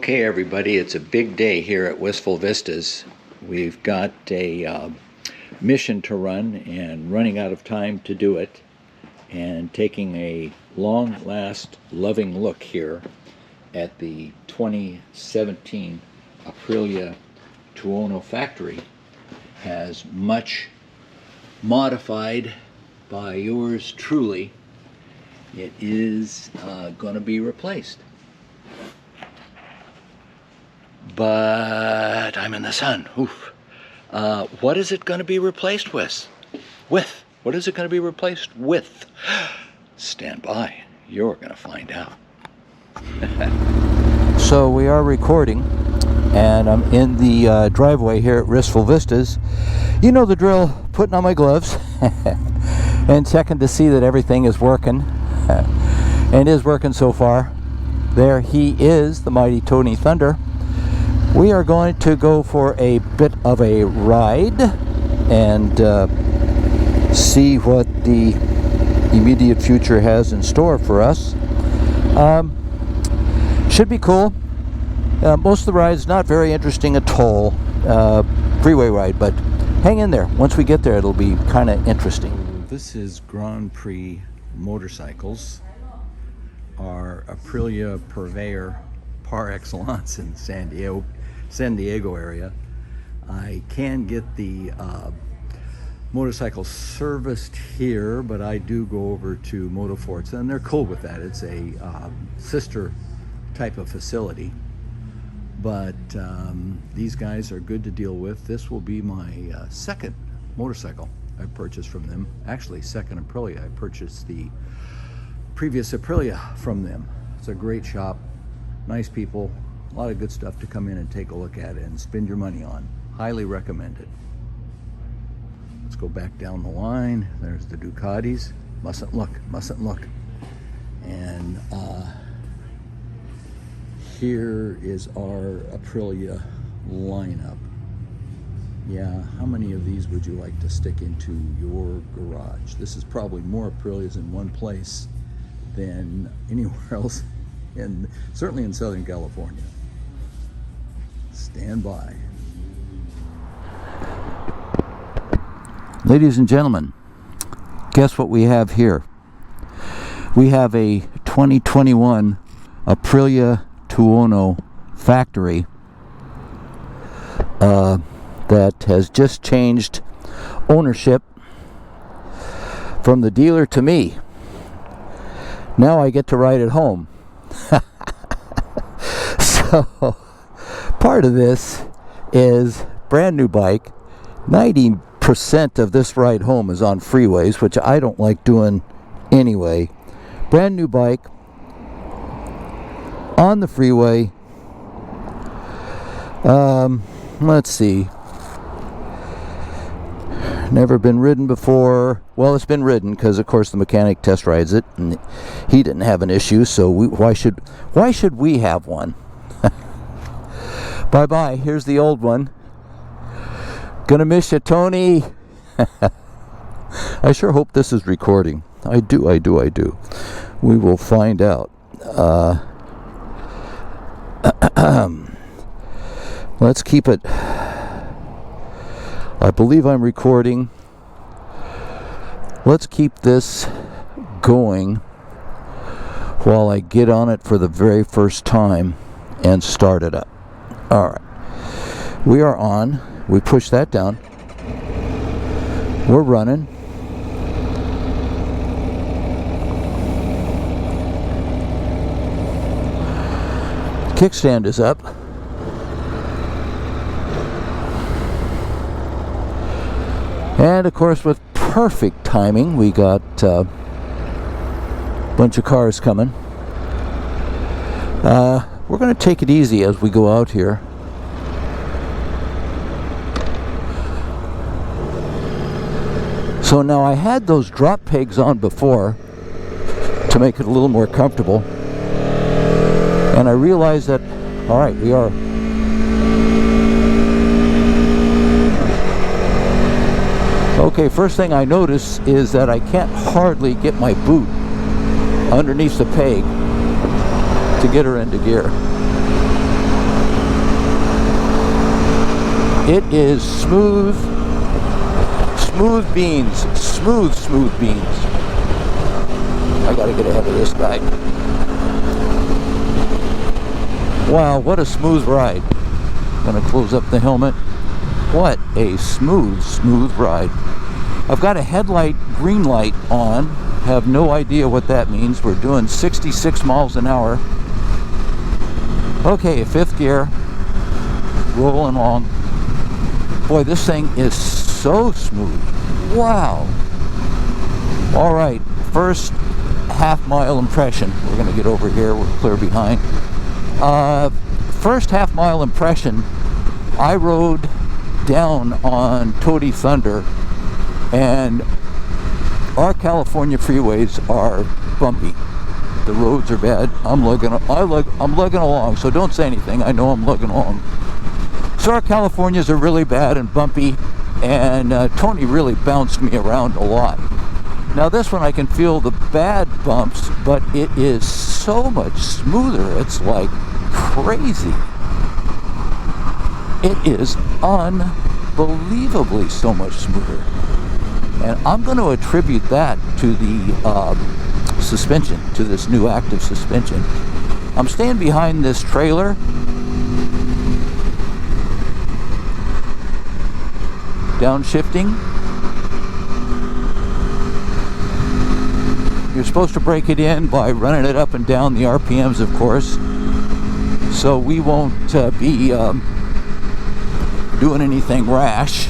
Okay, everybody, it's a big day here at Wistful Vistas. We've got a mission to run and running out of time to do it, and taking a long-last loving look here at the 2017 Aprilia Tuono Factory, as much modified by yours truly. It is going to be replaced. But I'm in the sun. Oof. What is it going to be replaced with? What is it going to be replaced with? Stand by. You're going to find out. So we are recording, and I'm in the driveway here at Wistful Vistas. You know the drill, putting on my gloves and checking to see that everything is working, and is working so far. There he is, the mighty Tony Thunder. We are going to go for a bit of a ride and see what the immediate future has in store for us. Should be cool. Most of the ride's not very interesting at all, freeway ride, but hang in there. Once we get there, it'll be kind of interesting. This is Grand Prix Motorcycles, our Aprilia purveyor par excellence in San Diego area. I can get the motorcycle serviced here, but I do go over to Motoforts, and they're cool with that. It's a sister type of facility, but these guys are good to deal with. This will be my second motorcycle I purchased from them. Actually, second Aprilia. I purchased the previous Aprilia from them. It's a great shop, nice people, a lot of good stuff to come in and take a look at and spend your money on. Highly recommend it. Let's go back down the line. There's the Ducatis. Mustn't look. And here is our Aprilia lineup. Yeah, how many of these would you like to stick into your garage? This is probably more Aprilias in one place than anywhere else, and certainly in Southern California. Stand by. Ladies and gentlemen, guess what we have here? We have a 2021 Aprilia Tuono Factory that has just changed ownership from the dealer to me. Now I get to ride it home. So part of this is brand new bike. 90% of this ride home is on freeways, which I don't like doing anyway. Brand new bike on the freeway. Let's see. Never been ridden before. Well, it's been ridden because, of course, the mechanic test rides it, and he didn't have an issue. So why should we have one? Bye bye. Here's the old one. Gonna miss you, Tony. I sure hope this is recording. I do. We will find out. Let's keep it. I believe I'm recording. Let's keep this going while I get on it for the very first time and start it up. All right. We are on. We push that down. We're running. Kickstand is up. And of course, with perfect timing, we got a bunch of cars coming. We're going to take it easy as we go out here. So now I had those drop pegs on before to make it a little more comfortable. And I realized that, all right, we are. Okay, first thing I notice is that I can't hardly get my boot underneath the peg to get her into gear. It is smooth beans. Smooth beans. I gotta get ahead of this guy. Wow, what a smooth ride. Gonna close up the helmet. What a smooth ride. I've got a headlight green light on. Have no idea what that means. We're doing 66 miles an hour. Okay, 5th gear. Rolling along. Boy, this thing is so smooth. Wow. All right, first half-mile impression. We're going to get over here. We're clear behind. First half-mile impression, I rode down on Toady Thunder, and our California freeways are bumpy. The roads are bad. I'm lugging along, so don't say anything. I know I'm lugging along. So our Californias are really bad and bumpy, and Tony really bounced me around a lot. Now this one I can feel the bad bumps, but it is so much smoother. It's like crazy. It is unbelievably so much smoother. And I'm going to attribute that to the suspension, to this new active suspension. I'm staying behind this trailer. Downshifting. You're supposed to break it in by running it up and down the RPMs, of course. So we won't be doing anything rash.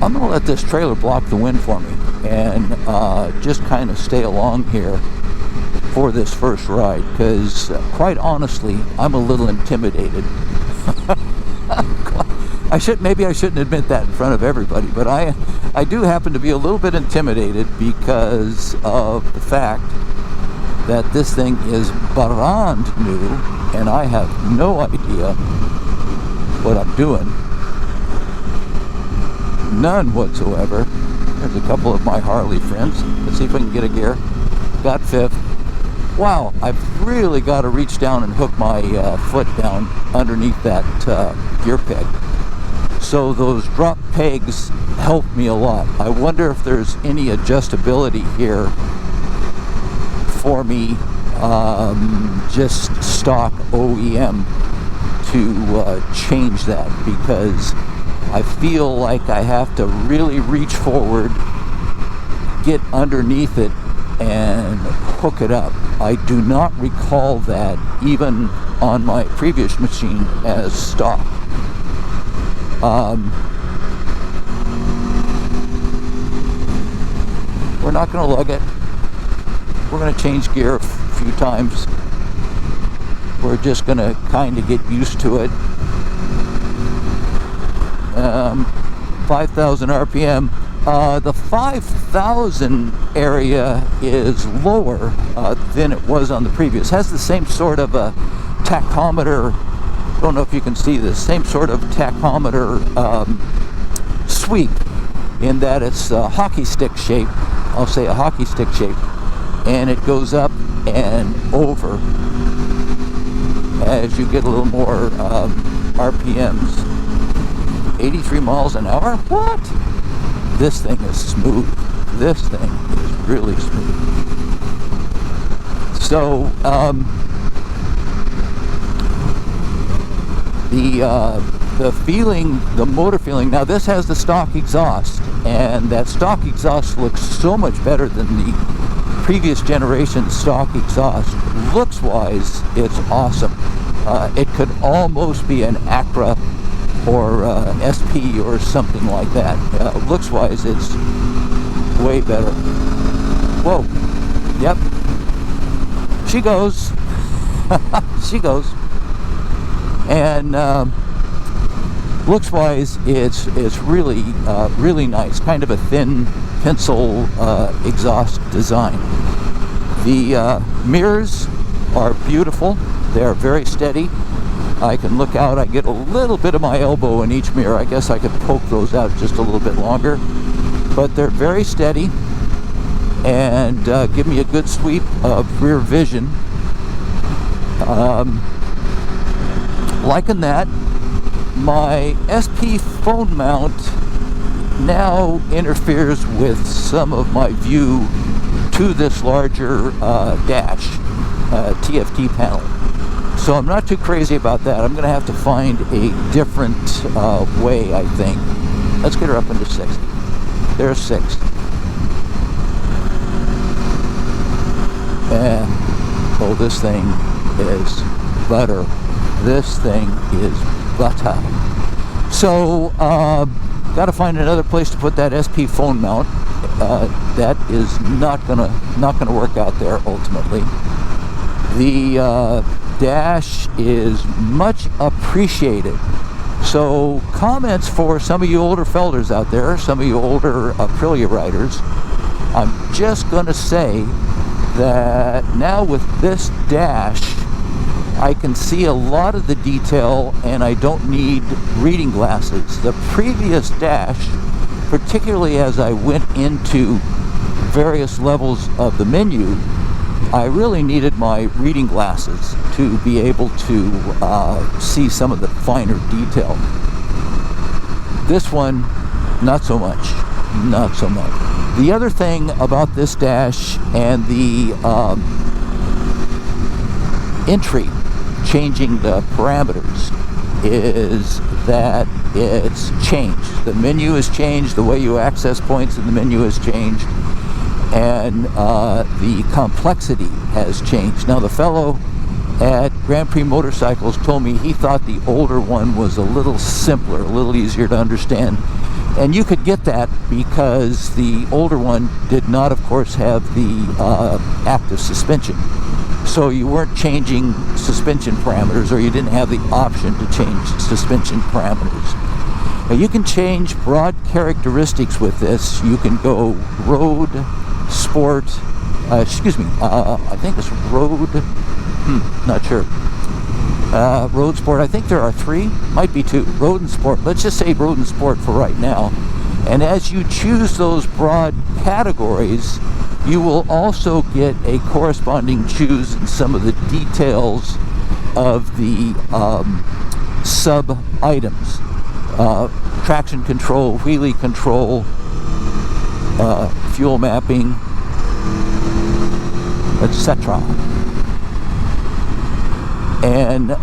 I'm going to let this trailer block the wind for me and just kind of stay along here for this first ride, because quite honestly, I'm a little intimidated. Maybe I shouldn't admit that in front of everybody, but I do happen to be a little bit intimidated because of the fact that this thing is brand new and I have no idea what I'm doing. None whatsoever. There's a couple of my Harley friends. Let's see if I can get a gear. Got 5th. Wow, I've really got to reach down and hook my foot down underneath that gear peg. So those drop pegs help me a lot. I wonder if there's any adjustability here for me, just stock OEM, to change that, because I feel like I have to really reach forward, get underneath it, and hook it up. I do not recall that even on my previous machine as stock. We're not going to lug it. We're going to change gear a few times. We're just going to kind of get used to it. 5,000 RPM. The 5,000 area is lower than it was on the previous. Has the same sort of a tachometer. Don't know if you can see this. Same sort of tachometer sweep, in that it's a hockey stick shape. I'll say a hockey stick shape, and it goes up and over as you get a little more RPMs. 83 miles an hour? What? This thing is smooth. This thing is really smooth. So, the feeling, the motor feeling, now this has the stock exhaust, and that stock exhaust looks so much better than the previous generation stock exhaust. Looks-wise, it's awesome. It could almost be an Acura or SP or something like that. Looks-wise, it's way better. Whoa. Yep. She goes. She goes. And looks-wise, it's really really nice. Kind of a thin pencil exhaust design. The mirrors are beautiful. They're very steady. I can look out. I get a little bit of my elbow in each mirror. I guess I could poke those out just a little bit longer. But they're very steady and give me a good sweep of rear vision. liking that. My SP phone mount now interferes with some of my view to this larger dash TFT panel. So I'm not too crazy about that. I'm going to have to find a different way, I think. Let's get her up into 60. There's 6. And, oh, this thing is butter. This thing is butter. So, got to find another place to put that SP phone mount. That is not gonna work out there ultimately. The dash is much appreciated. So comments for some of you older felders out there, some of you older Aprilia riders, I'm just gonna say that now with this dash I can see a lot of the detail and I don't need reading glasses. The previous dash, particularly as I went into various levels of the menu, I really needed my reading glasses to be able to see some of the finer detail. This one, not so much. Not so much. The other thing about this dash and the entry, changing the parameters, is that it's changed. The menu has changed, the way you access points in the menu has changed, and the complexity has changed. Now, the fellow at Grand Prix Motorcycles told me he thought the older one was a little simpler, a little easier to understand. And you could get that because the older one did not, of course, have the active suspension. So you weren't changing suspension parameters, or you didn't have the option to change suspension parameters. Now, you can change broad characteristics with this. You can go road, sport, I think it's road, not sure. Road, sport, I think there are 3, might be 2, road and sport. Let's just say road and sport for right now. And as you choose those broad categories, you will also get a corresponding choose in some of the details of the sub items. Traction control, wheelie control, fuel mapping, etc. And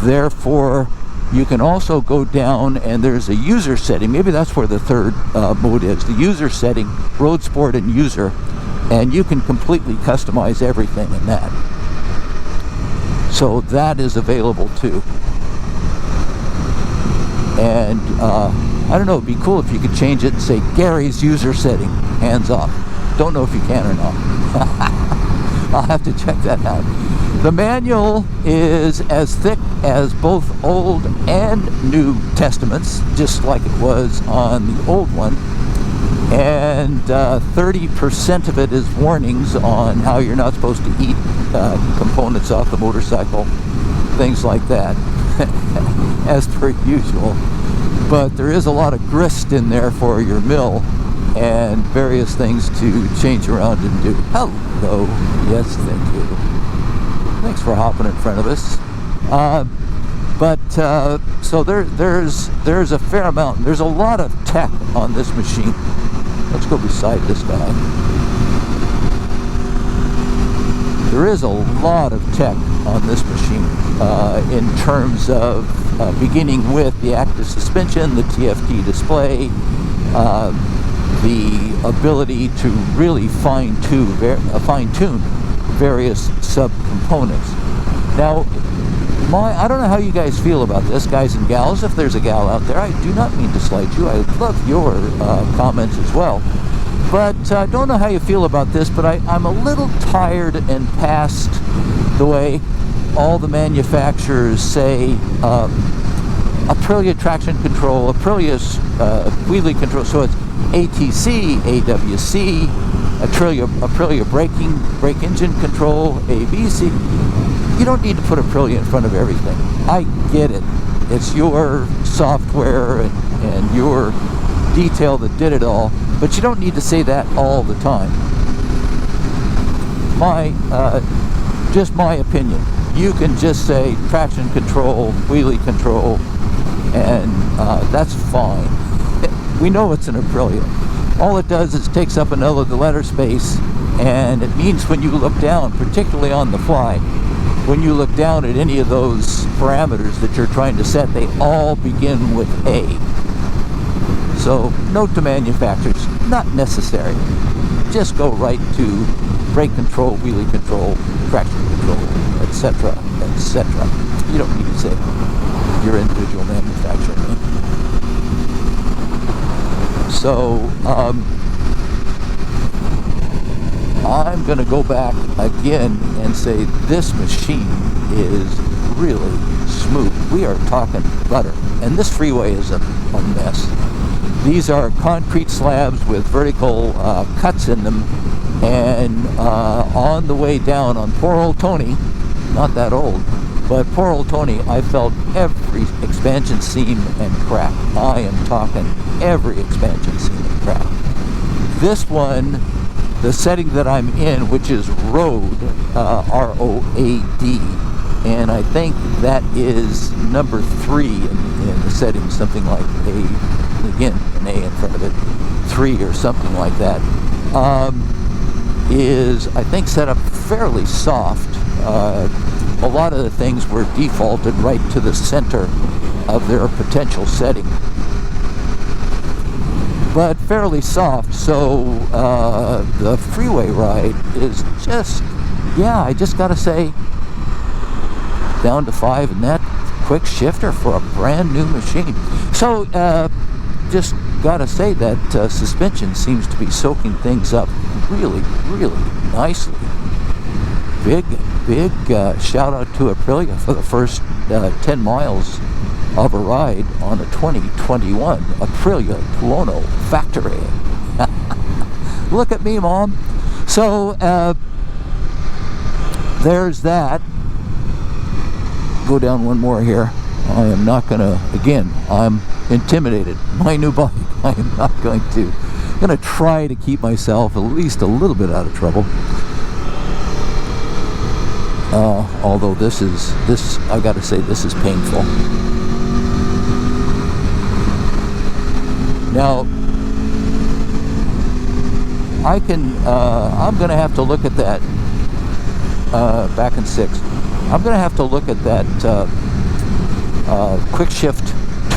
therefore you can also go down and there's a user setting. Maybe that's where the third mode is, the user setting, road, sport, and user, and you can completely customize everything in that. So that is available too. And I don't know, it'd be cool if you could change it and say Gary's user setting, hands off. Don't know if you can or not. I'll have to check that out. The manual is as thick as both Old and New Testaments, just like it was on the old one. And 30% of it is warnings on how you're not supposed to eat components off the motorcycle, things like that, as per usual. But there is a lot of grist in there for your mill and various things to change around and do. Hello. Yes, thank you. Thanks for hopping in front of us. So there's a fair amount. There's a lot of tech on this machine. Let's go beside this guy. There is a lot of tech on this machine in terms of beginning with the active suspension, the TFT display, the ability to really fine-tune various sub-components. Now, I don't know how you guys feel about this, guys and gals. If there's a gal out there, I do not mean to slight you. I love your comments as well. But I don't know how you feel about this, but I'm a little tired and past the way all the manufacturers say Aprilia traction control, Aprilia's wheelie control, so it's ATC, AWC, Aprilia brake engine control, ABC. You don't need to put Aprilia in front of everything. I get it. It's your software and your detail that did it all, but you don't need to say that all the time. Just my opinion. you can just say traction control, wheelie control, and that's fine. We know it's an Aprilia. All it does is takes up another letter space, and it means when you look down, particularly on the fly, when you look down at any of those parameters that you're trying to set, they all begin with A. So note to manufacturers, not necessary. Just go right to brake control, wheelie control, traction control, etc., etc. You don't need to say your individual manufacturer name. So I'm going to go back again and say this machine is really smooth. We are talking butter. And this freeway is a mess. These are concrete slabs with vertical cuts in them. And on the way down on poor old Tony, not that old, but poor old Tony, I felt every expansion seam and crack. I am talking every expansion seam and crack. This one, the setting that I'm in, which is Road, R-O-A-D, and I think that is number 3 in the setting, something like again, an A in front of it, 3 or something like that, is, I think, set up fairly soft. A lot of the things were defaulted right to the center of their potential setting, but fairly soft. So the freeway ride is just, yeah, I just gotta say, down to 5, and that quick shifter for a brand new machine. So just gotta say that suspension seems to be soaking things up really, really nicely. Big shout out to Aprilia for the first 10 miles of a ride on a 2021 Aprilia Tuono Factory. Look at me, Mom. So there's that. Go down one more here. I am not gonna, again, I'm intimidated. My new bike. I am not going to. I'm gonna try to keep myself at least a little bit out of trouble. Although this, I gotta say, this is painful. Now, I'm gonna have to look at that, back in 6. I'm gonna have to look at that quick shift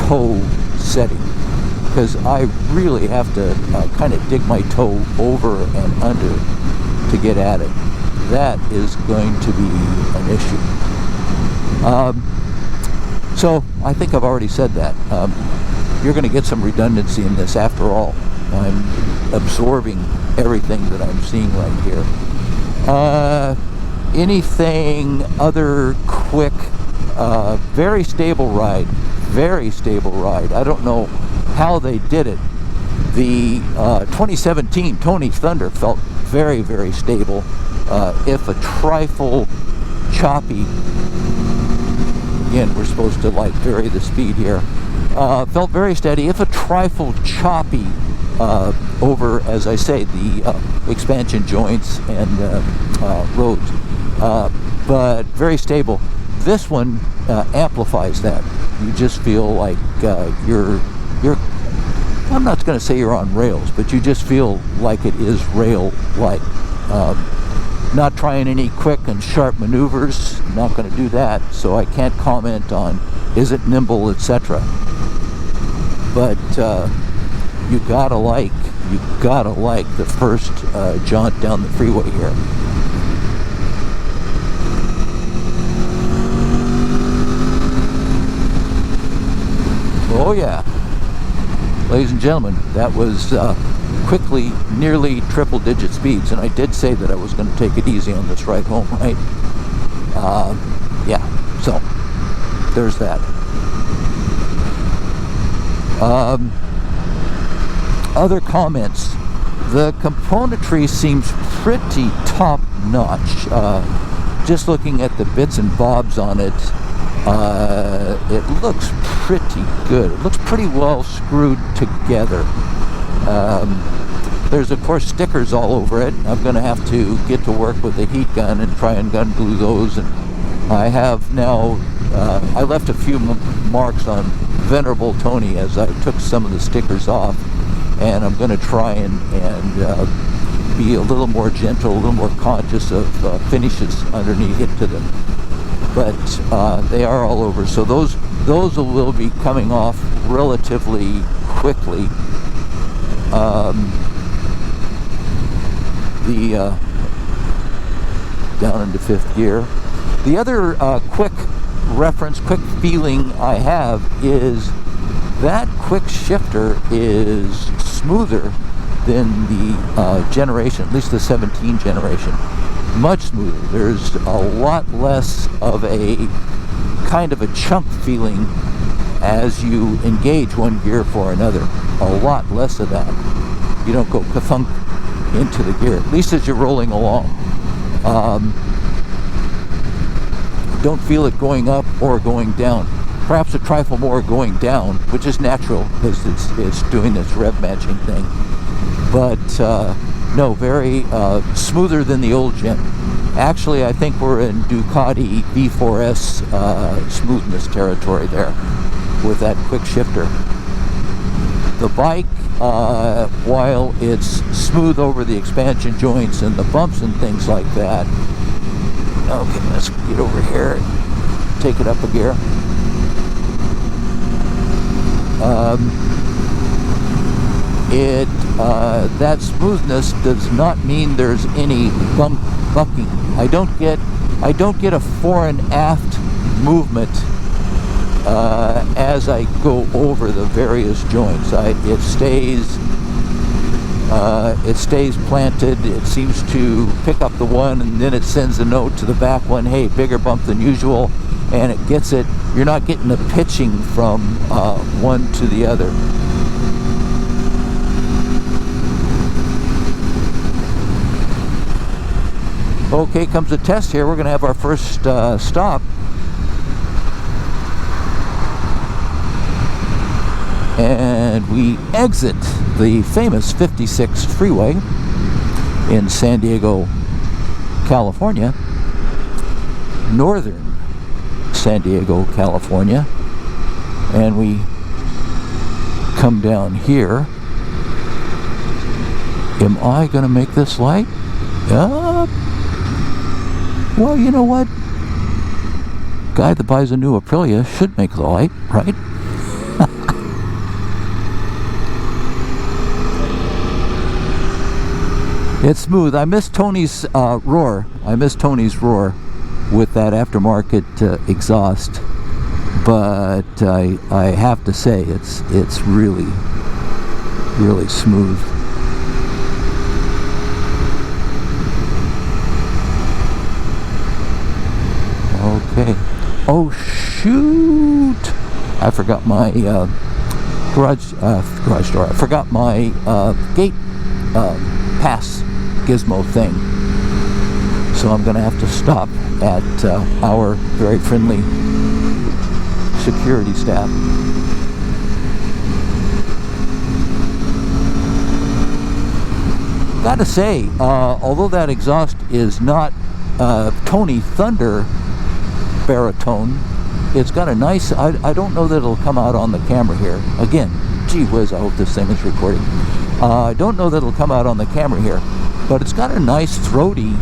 toe setting, because I really have to kind of dig my toe over and under to get at it. That is going to be an issue. So I think I've already said that. You're going to get some redundancy in this. After all, I'm absorbing everything that I'm seeing right here. Anything other quick, very stable ride. Very stable ride. I don't know how they did it. The 2017 Tony Thunder felt very, very stable. If a trifle choppy, again, we're supposed to like vary the speed here, felt very steady. If a trifle choppy over, as I say, the expansion joints and roads, but very stable. This one amplifies that. You just feel like you're I'm not going to say you're on rails, but you just feel like it is rail-like. Not trying any quick and sharp maneuvers, not going to do that, so I can't comment on is it nimble, etc. But you gotta like the first jaunt down the freeway here. Oh yeah, ladies and gentlemen, that was quickly nearly triple-digit speeds, and I did say that I was going to take it easy on this ride home, right? Yeah, so there's that. Other comments. The componentry seems pretty top-notch. Just looking at the bits and bobs on it, it looks pretty good. It looks pretty well screwed together. There's of course stickers all over it. I'm going to have to get to work with a heat gun and try and gun glue those and I have now, I left a few marks on Venerable Tony as I took some of the stickers off, and I'm going to try and be a little more gentle, a little more conscious of finishes underneath it to them. But they are all over, so those will be coming off relatively quickly. Down into 5th gear. The other quick feeling I have is that quick shifter is smoother than the generation, at least the 17 generation. Much smoother. There's a lot less of a kind of a chunk feeling as you engage one gear for another. A lot less of that. You don't go ka-thunk into the gear, at least as you're rolling along. Don't feel it going up or going down. Perhaps a trifle more going down, which is natural because it's doing this rev matching thing. But no, very smoother than the old gen. Actually, I think we're in Ducati V4S smoothness territory there with that quick shifter. The bike, while it's smooth over the expansion joints and the bumps and things like that. Okay, let's get over here and take it up a gear. That smoothness does not mean there's any bucking. I don't get a fore and aft movement as I go over the various joints. It stays planted. It seems to pick up the one, and then it sends a note to the back one, hey, bigger bump than usual, and it gets it. You're not getting a pitching from one to the other. Okay, comes the test here. We're going to have our first stop. And we exit the famous 56 freeway in San Diego, California, northern San Diego, California, and we come down here. Am I going to make this light? Well, you know what? Guy that buys a new Aprilia should make the light, right? It's smooth. I miss Tony's roar. I miss Tony's roar with that aftermarket exhaust. But I have to say, it's really, really smooth. Okay. Oh shoot! I forgot my garage door. I forgot my gate pass gizmo thing. So I'm going to have to stop at our very friendly security staff. Gotta say, although that exhaust is not Tony Thunder baritone, it's got a nice, I don't know that it'll come out on the camera here. Again, gee whiz, I hope this thing is recording. I don't know that it'll come out on the camera here, but it's got a nice throaty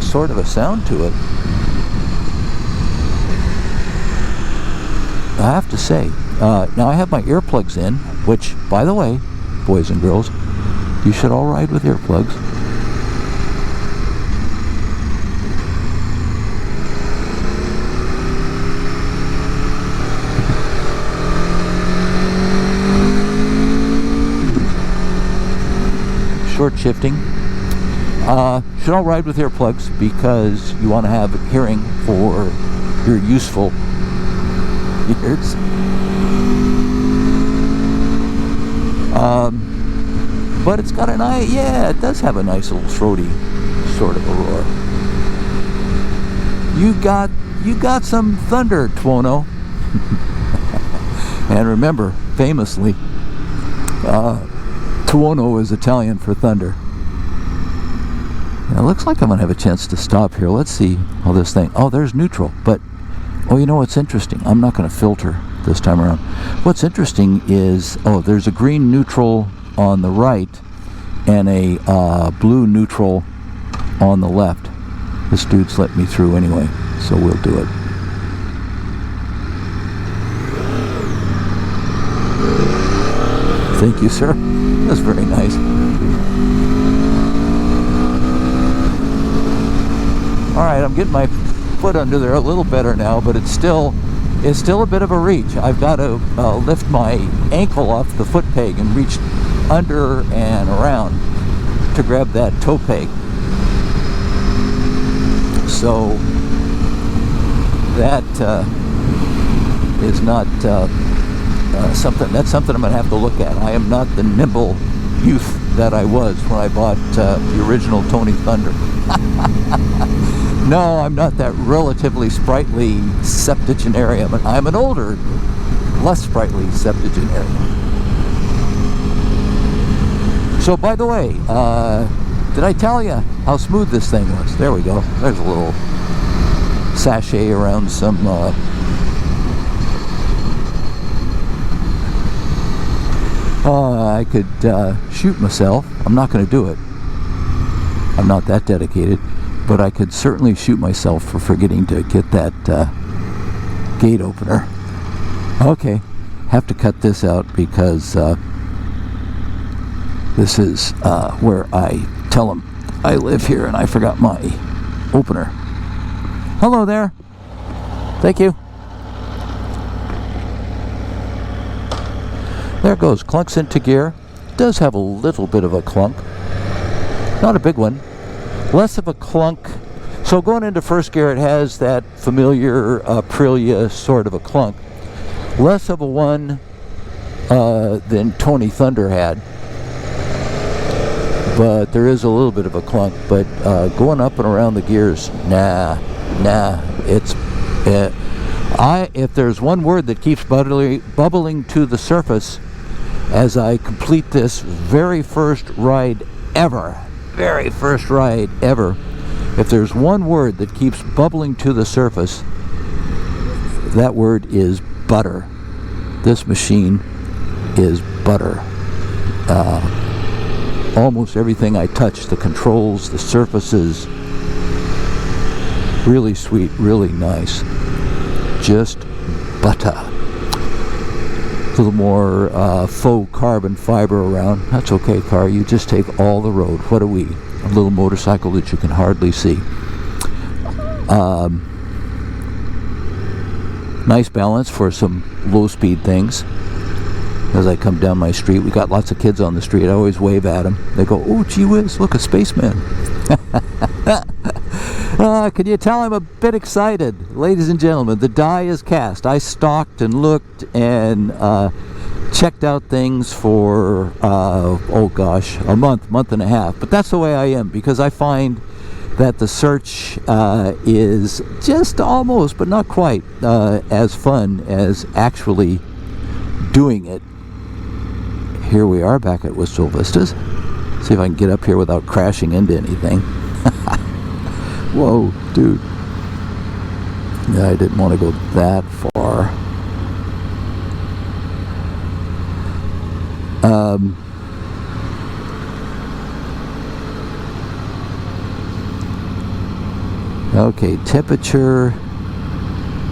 sort of a sound to it. I have to say, now I have my earplugs in, which, by the way, boys and girls, you should all ride with earplugs. Short shifting. Should all ride with earplugs because you want to have hearing for your useful ears. But it's got a nice, yeah, it does have a nice little throaty sort of a roar. You got some thunder, Tuono. And remember, famously, Tuono is Italian for thunder. It looks like I'm going to have a chance to stop here. Let's see how this thing... Oh, there's neutral. But, oh, you know what's interesting? I'm not going to filter this time around. What's interesting is, oh, there's a green neutral on the right and a blue neutral on the left. This dude's let me through anyway, so we'll do it. Thank you, sir. That's very nice. Alright, I'm getting my foot under there a little better now, but it's still a bit of a reach. I've got to lift my ankle off the foot peg and reach under and around to grab that toe peg. So that is not something I'm going to have to look at. I am not the nimble youth that I was when I bought the original Tony Thunder. No, I'm not that relatively sprightly septuagenarian. I'm an older, less sprightly septuagenarian. So, by the way, did I tell you how smooth this thing was? There we go. There's a little sachet around some I could shoot myself. I'm not going to do it. I'm not that dedicated. But I could certainly shoot myself for forgetting to get that gate opener. Okay, have to cut this out because this is where I tell them I live here and I forgot my opener. Hello there. Thank you. There it goes. Clunks into gear. Does have a little bit of a clunk. Not a big one. Less of a clunk. So going into first gear, it has that familiar Aprilia sort of a clunk. Less of a one than Tony Thunder had. But there is a little bit of a clunk. But going up and around the gears, nah. It's if there's one word that keeps bubbling to the surface as I complete this very first ride ever, if there's one word that keeps bubbling to the surface, that word is butter. This machine is butter. Almost everything I touch, the controls, the surfaces, really sweet, really nice. Just butter. A little more faux carbon fiber around. That's okay, car. You just take all the road. What are we? A little motorcycle that you can hardly see. Nice balance for some low-speed things. As I come down my street, we got lots of kids on the street. I always wave at them. They go, "Oh, gee whiz, look, a spaceman." Can you tell I'm a bit excited? Ladies and gentlemen, the die is cast. I stalked and looked and checked out things for, oh gosh, a month and a half. But that's the way I am, because I find that the search is just almost, but not quite, as fun as actually doing it. Here we are back at Wistful Vistas. See if I can get up here without crashing into anything. Whoa, dude. Yeah, I didn't want to go that far. Okay, temperature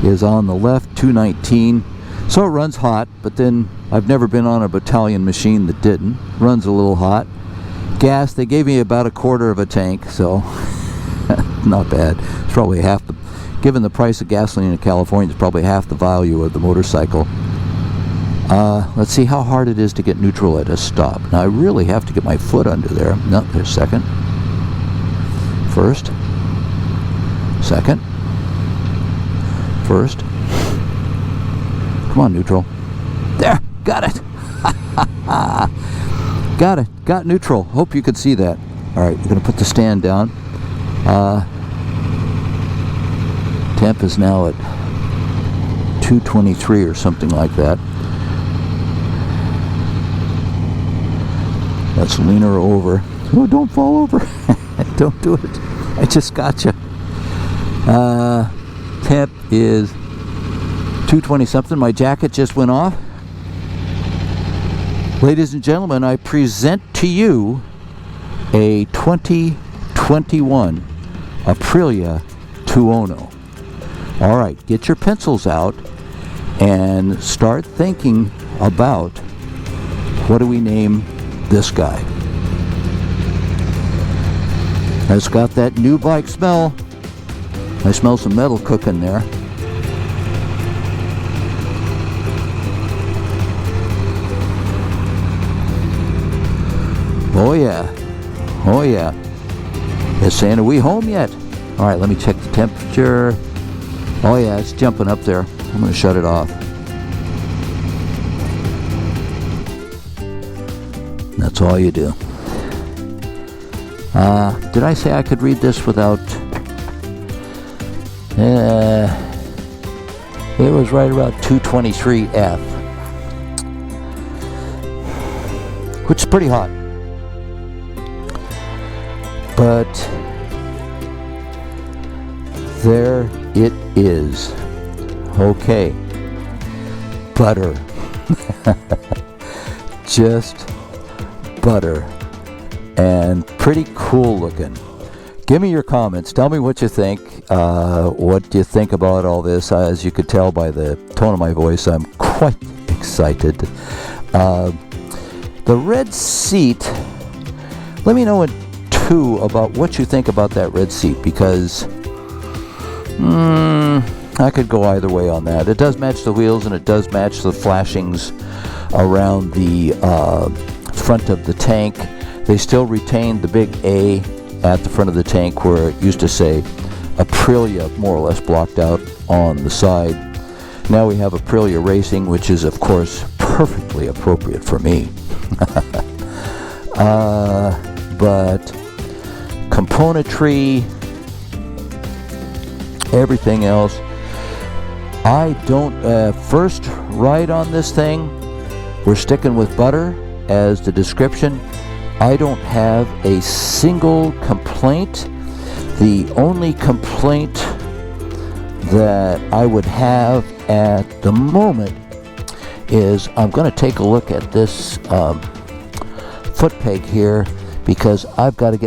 is on the left, 219. So it runs hot, but then I've never been on a battalion machine that didn't. Runs a little hot. Gas, they gave me about a quarter of a tank, so not bad. It's probably half the, given the price of gasoline in California, it's probably half the value of the motorcycle. Let's see how hard it is to get neutral at a stop. Now I really have to get my foot under there. No, there's second. First. Second. First. Come on, neutral. There, got it. Got it. Got neutral. Hope you could see that. All right, we're going to put the stand down. Temp is now at 223 or something like that. Let's lean her over. Oh, don't fall over. Don't do it. I just got you. Temp is 220 something. My jacket just went off. Ladies and gentlemen, I present to you a 2021 Aprilia Tuono. All right, get your pencils out and start thinking about what do we name this guy. It's got that new bike smell. I smell some metal cooking there. Oh yeah, oh yeah. It's saying, are we home yet? All right, let me check the temperature. Oh yeah, it's jumping up there. I'm gonna shut it off. That's all you do. Did I say I could read this without... it was right about 223F. Which is pretty hot. But there it is. Okay. Butter. Just butter. And pretty cool looking. Give me your comments. Tell me what you think. What do you think about all this? As you could tell by the tone of my voice, I'm quite excited. The red seat, let me know about what you think about that red seat, because I could go either way on that. It does match the wheels and it does match the flashings around the front of the tank. They still retain the big A at the front of the tank where it used to say Aprilia more or less blocked out on the side. Now we have Aprilia Racing, which is of course perfectly appropriate for me. But componentry, everything else, I don't, first ride on this thing, we're sticking with butter as the description. I don't have a single complaint. The only complaint that I would have at the moment is I'm going to take a look at this foot peg here, because I've got to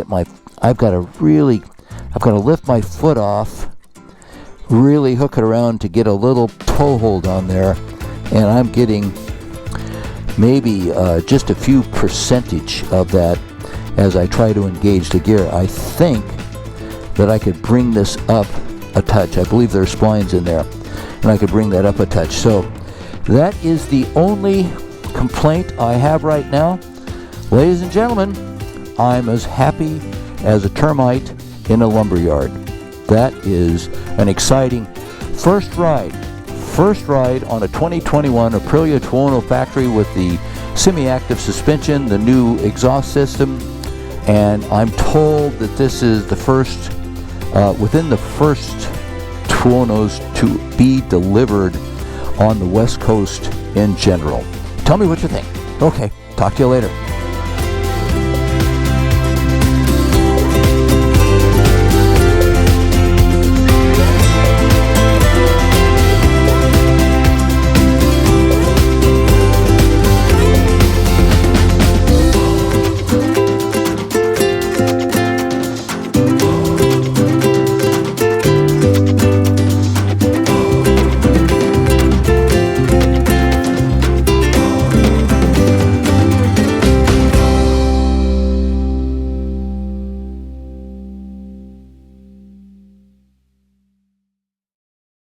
lift my foot off, really hook it around to get a little toe hold on there, and I'm getting maybe just a few percentage of that as I try to engage the gear. I think that I could bring this up a touch. I believe there's splines in there, and I could bring that up a touch. So that is the only complaint I have right now. Ladies and gentlemen, I'm as happy as a termite in a lumberyard. That is an exciting first ride on a 2021 Aprilia Tuono Factory with the semi-active suspension, the new exhaust system, and I'm told that this is the first, within the first Tuonos to be delivered on the West Coast in general. Tell me what you think. Okay, talk to you later.